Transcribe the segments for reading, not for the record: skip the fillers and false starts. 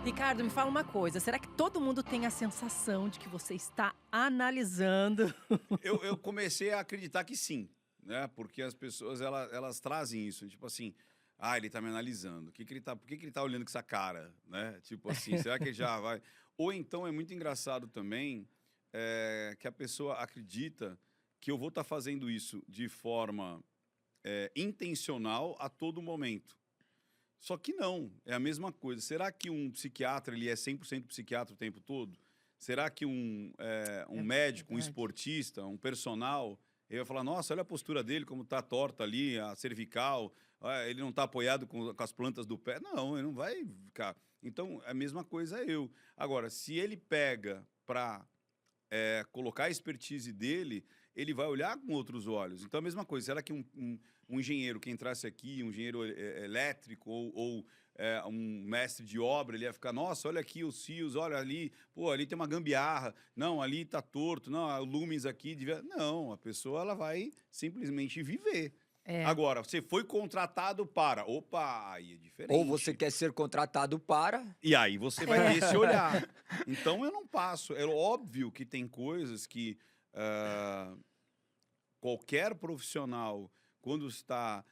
Ricardo, me fala uma coisa, será que todo mundo tem a sensação de que você está analisando? Eu comecei a acreditar que sim, né? Porque as pessoas elas trazem isso, tipo assim, ah, ele tá me analisando. Por que que ele tá olhando com essa cara, né? Tipo assim, será que ele já vai? Ou então é muito engraçado também que a pessoa acredita que eu vou estar fazendo isso de forma intencional a todo momento. Só que não, é a mesma coisa. Será que um psiquiatra ele é 100% psiquiatra o tempo todo? Será que um É médico, um verdade. esportista, um personal, ele vai falar, nossa, olha a postura dele, como está torta ali, a cervical, ele não está apoiado com as plantas do pé. Não, ele não vai ficar. Então, a mesma coisa é eu. Agora, se ele pega para colocar a expertise dele, ele vai olhar com outros olhos. Então, a mesma coisa, será que um engenheiro que entrasse aqui, um engenheiro elétrico ou um mestre de obra, ele ia ficar, nossa, olha aqui os fios, olha ali, pô, ali tem uma gambiarra, não, ali está torto, não, o lumens aqui devia... Não, a pessoa ela vai simplesmente viver. É. Agora, você foi contratado para... Opa, aí é diferente. Ou você quer ser contratado para... E aí você vai ter esse olhar. Então eu não passo. É óbvio que tem coisas que qualquer profissional, quando está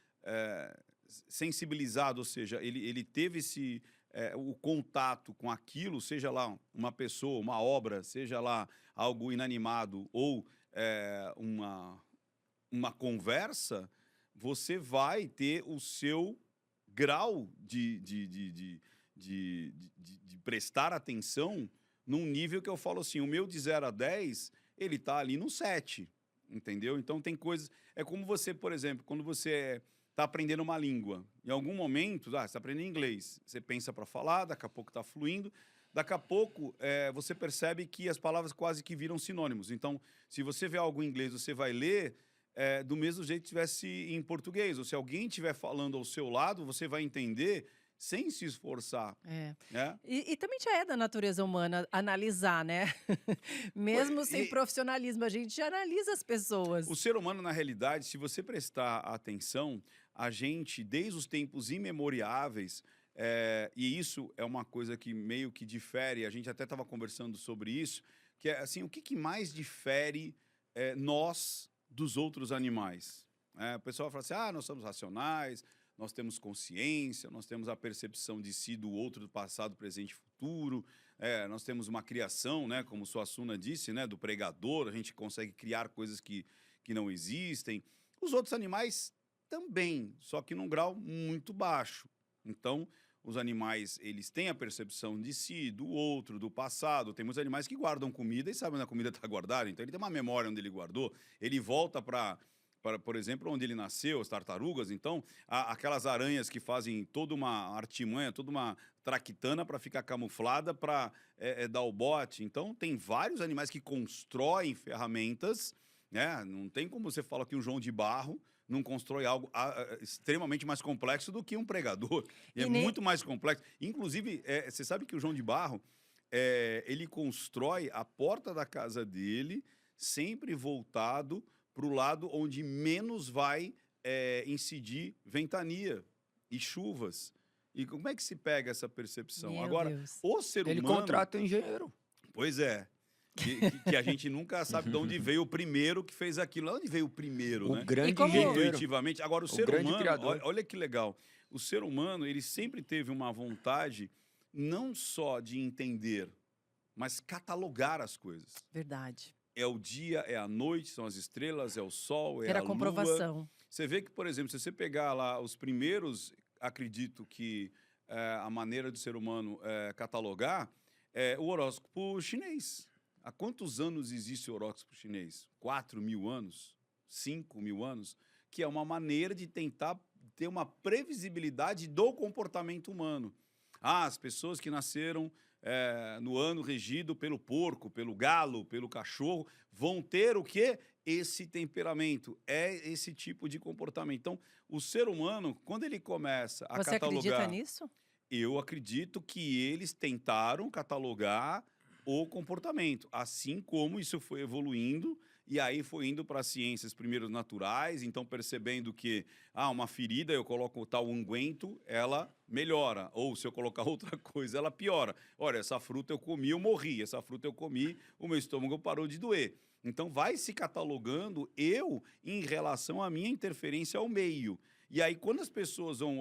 sensibilizado, ou seja, ele teve o contato com aquilo, seja lá uma pessoa, uma obra, seja lá algo inanimado ou uma conversa, você vai ter o seu grau de prestar atenção num nível que eu falo assim, o meu de 0 a 10, ele está ali no 7, entendeu? Então tem coisas... É como você, por exemplo, quando você está aprendendo uma língua, em algum momento, você está aprendendo inglês, você pensa para falar, daqui a pouco está fluindo, daqui a pouco você percebe que as palavras quase que viram sinônimos. Então, se você vê algo em inglês, você vai ler do mesmo jeito que estivesse em português. Ou se alguém estiver falando ao seu lado, você vai entender sem se esforçar. Né? E também já é da natureza humana analisar, né? Mesmo sem profissionalismo, a gente já analisa as pessoas. O ser humano, na realidade, se você prestar atenção, a gente, desde os tempos imemoriáveis, e isso é uma coisa que meio que difere, a gente até estava conversando sobre isso, que é assim, o que mais difere nós dos outros animais? O pessoal fala assim, nós somos racionais, nós temos consciência, nós temos a percepção de si, do outro, do passado, presente e futuro, nós temos uma criação, né, como Suassuna disse, né, do pregador, a gente consegue criar coisas que não existem. Os outros animais também, só que num grau muito baixo. Então, os animais, eles têm a percepção de si, do outro, do passado. Tem muitos animais que guardam comida e sabem onde a comida está guardada. Então, ele tem uma memória onde ele guardou. Ele volta para, por exemplo, onde ele nasceu, as tartarugas. Então, aquelas aranhas que fazem toda uma artimanha, toda uma traquitana para ficar camuflada, para dar o bote. Então, tem vários animais que constroem ferramentas, né? Não tem como você falar que um João de Barro não constrói algo extremamente mais complexo do que um pregador. E é muito mais complexo. Inclusive, você sabe que o João de Barro, ele constrói a porta da casa dele sempre voltado para o lado onde menos vai incidir ventania e chuvas. E como é que se pega essa percepção? Meu Agora, Deus. o ser humano... Ele contrata um engenheiro. Pois é. Que a gente nunca sabe de onde veio o primeiro que fez aquilo. Onde veio o primeiro, né? O grande como- engenheiro. Intuitivamente. Agora, o ser grande humano, criador. olha que legal. O ser humano, ele sempre teve uma vontade não só de entender, mas catalogar as coisas. Verdade. É o dia, é a noite, são as estrelas, é o sol, é Ter a a lua. comprovação. Você vê que, por exemplo, se você pegar lá os primeiros, acredito que a maneira do ser humano catalogar é o horóscopo chinês. Há quantos anos existe o horóscopo chinês? 4.000 anos? 5.000 anos? Que é uma maneira de tentar ter uma previsibilidade do comportamento humano. As pessoas que nasceram no ano regido pelo porco, pelo galo, pelo cachorro, vão ter o quê? Esse temperamento, esse tipo de comportamento. Então, o ser humano, quando ele começa a Você catalogar... acredita nisso? Eu acredito que eles tentaram catalogar o comportamento, assim como isso foi evoluindo E aí foi indo para ciências primeiro naturais, então percebendo que uma ferida, eu coloco tal unguento, ela melhora. Ou se eu colocar outra coisa, ela piora. Olha, essa fruta eu comi, eu morri. Essa fruta eu comi, o meu estômago parou de doer. Então vai se catalogando eu em relação à minha interferência ao meio. E aí quando as pessoas vão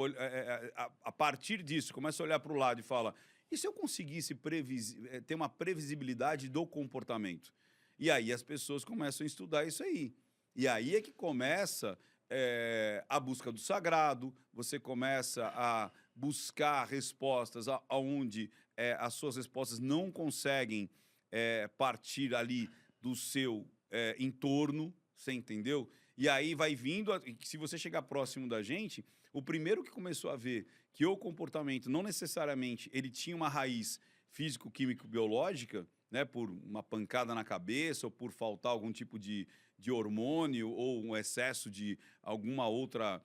a partir disso, começam a olhar para o lado e falam, e se eu conseguisse ter uma previsibilidade do comportamento? E aí as pessoas começam a estudar isso aí. E aí é que começa a busca do sagrado, você começa a buscar respostas aonde as suas respostas não conseguem partir ali do seu entorno, você entendeu? E aí vai vindo, se você chegar próximo da gente, o primeiro que começou a ver que o comportamento não necessariamente ele tinha uma raiz físico-químico-biológica, né, por uma pancada na cabeça ou por faltar algum tipo de hormônio ou um excesso de alguma outra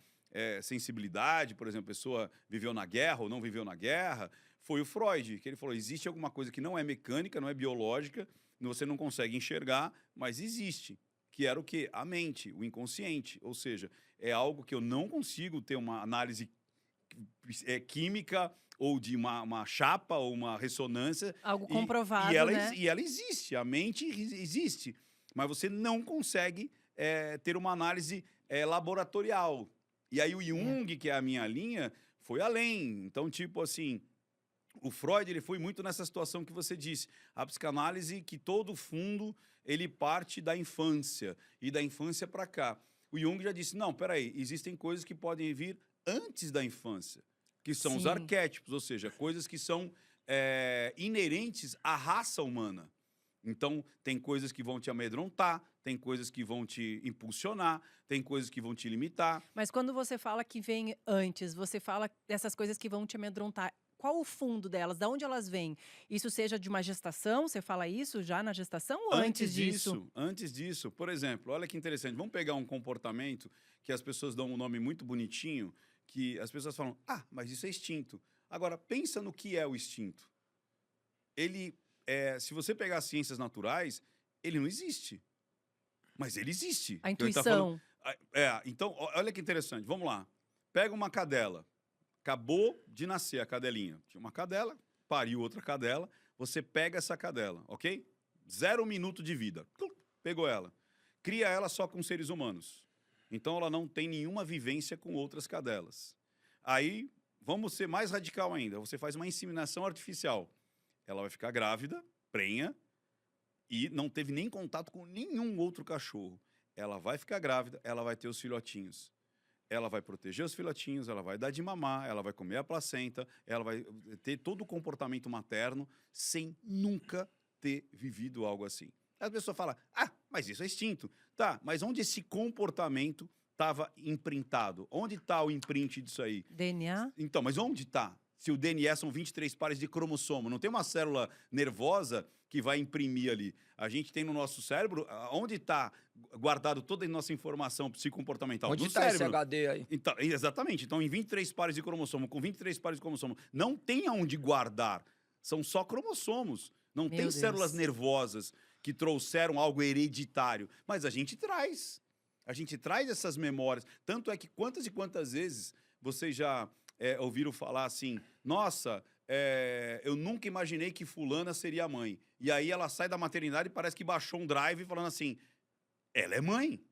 sensibilidade, por exemplo, a pessoa viveu na guerra ou não viveu na guerra, foi o Freud, que ele falou, existe alguma coisa que não é mecânica, não é biológica, você não consegue enxergar, mas existe, que era o quê? A mente, o inconsciente, ou seja, é algo que eu não consigo ter uma análise química ou de uma chapa ou uma ressonância. Algo comprovado, né? E ela existe, a mente existe, mas você não consegue ter uma análise laboratorial. E aí o Jung, que é a minha linha, foi além. Então, tipo assim, o Freud ele foi muito nessa situação que você disse. A psicanálise que todo fundo ele parte da infância, e da infância para cá. O Jung já disse, não, peraí, existem coisas que podem vir antes da infância, que são os arquétipos, ou seja, coisas que são inerentes à raça humana. Então, tem coisas que vão te amedrontar, tem coisas que vão te impulsionar, tem coisas que vão te limitar. Mas quando você fala que vem antes, você fala dessas coisas que vão te amedrontar, qual o fundo delas? Da onde elas vêm? Isso seja de uma gestação? Você fala isso já na gestação ou antes disso? Antes disso. Por exemplo, olha que interessante. Vamos pegar um comportamento que as pessoas dão um nome muito bonitinho, que as pessoas falam, mas isso é instinto. Agora, pensa no que é o instinto. Ele, se você pegar as ciências naturais, ele não existe. Mas ele existe. A intuição. Então, olha que interessante. Vamos lá. Pega uma cadela. Acabou de nascer a cadelinha. Tinha uma cadela, pariu outra cadela. Você pega essa cadela, ok? 0 minuto de vida. Pegou ela. Cria ela só com seres humanos. Então, ela não tem nenhuma vivência com outras cadelas. Aí, vamos ser mais radical ainda. Você faz uma inseminação artificial. Ela vai ficar grávida, prenha, e não teve nem contato com nenhum outro cachorro. Ela vai ficar grávida, ela vai ter os filhotinhos. Ela vai proteger os filhotinhos, ela vai dar de mamar, ela vai comer a placenta, ela vai ter todo o comportamento materno sem nunca ter vivido algo assim. Aí a pessoa fala, mas isso é instinto. Tá, mas onde esse comportamento estava imprintado? Onde está o imprint disso aí? DNA? Então, mas onde está? Se o DNA são 23 pares de cromossomo, não tem uma célula nervosa que vai imprimir ali. A gente tem no nosso cérebro, onde está guardado toda a nossa informação psicomportamental? Onde no está cérebro. esse HD aí? Então, exatamente. Então, em 23 pares de cromossomo, com 23 pares de cromossomo, não tem aonde guardar. São só cromossomos. Não tem células nervosas que trouxeram algo hereditário. Mas a gente traz. A gente traz essas memórias. Tanto é que quantas e quantas vezes vocês já ouviram falar assim, nossa, eu nunca imaginei que fulana seria mãe. E aí ela sai da maternidade e parece que baixou um drive falando assim, ela é mãe.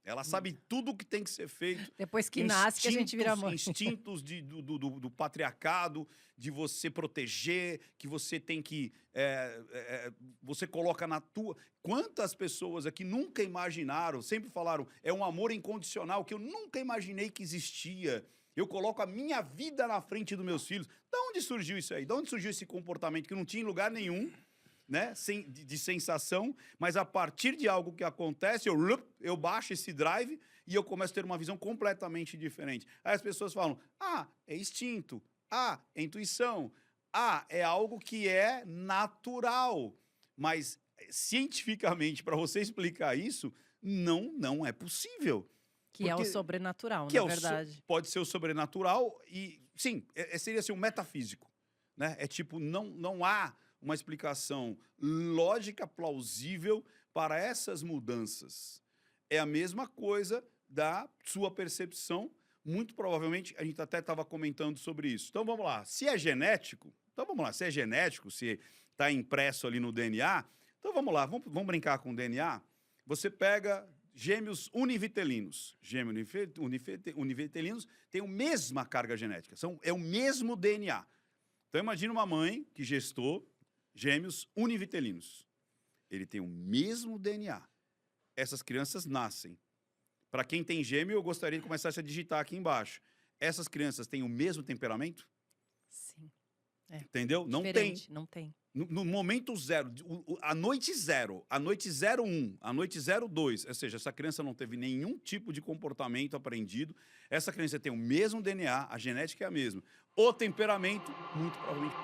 Ela sabe tudo o que tem que ser feito. Depois que nasce que a gente vira mãe. Instintos do patriarcado, de você proteger, que você tem que... você coloca na tua... Quantas pessoas aqui nunca imaginaram, sempre falaram, é um amor incondicional que eu nunca imaginei que existia. Eu coloco a minha vida na frente dos meus filhos. De onde surgiu isso aí? De onde surgiu esse comportamento que não tinha em lugar nenhum, né? de sensação, mas a partir de algo que acontece, eu baixo esse drive e eu começo a ter uma visão completamente diferente. Aí as pessoas falam, é instinto, é intuição, é algo que é natural. Mas, cientificamente, para você explicar isso, não é possível. Que é o sobrenatural, que na verdade. Pode ser o sobrenatural e, sim, seria assim, um metafísico. Né? É tipo, não há uma explicação lógica, plausível para essas mudanças. É a mesma coisa da sua percepção. Muito provavelmente, a gente até estava comentando sobre isso. Então, vamos lá. Se é genético, se está impresso ali no DNA, então vamos lá, vamos brincar com o DNA. Você pega gêmeos univitelinos. Gêmeos univitelinos têm a mesma carga genética, é o mesmo DNA. Então, imagina uma mãe que gestou gêmeos univitelinos. Ele tem o mesmo DNA. Essas crianças nascem. Para quem tem gêmeo, eu gostaria de começar a digitar aqui embaixo. Essas crianças têm o mesmo temperamento? Sim. Entendeu? Não tem. Diferente, não tem. No momento zero, a noite 0, a noite 01, a noite 02, ou seja, essa criança não teve nenhum tipo de comportamento aprendido, essa criança tem o mesmo DNA, a genética é a mesma. O temperamento, muito provavelmente,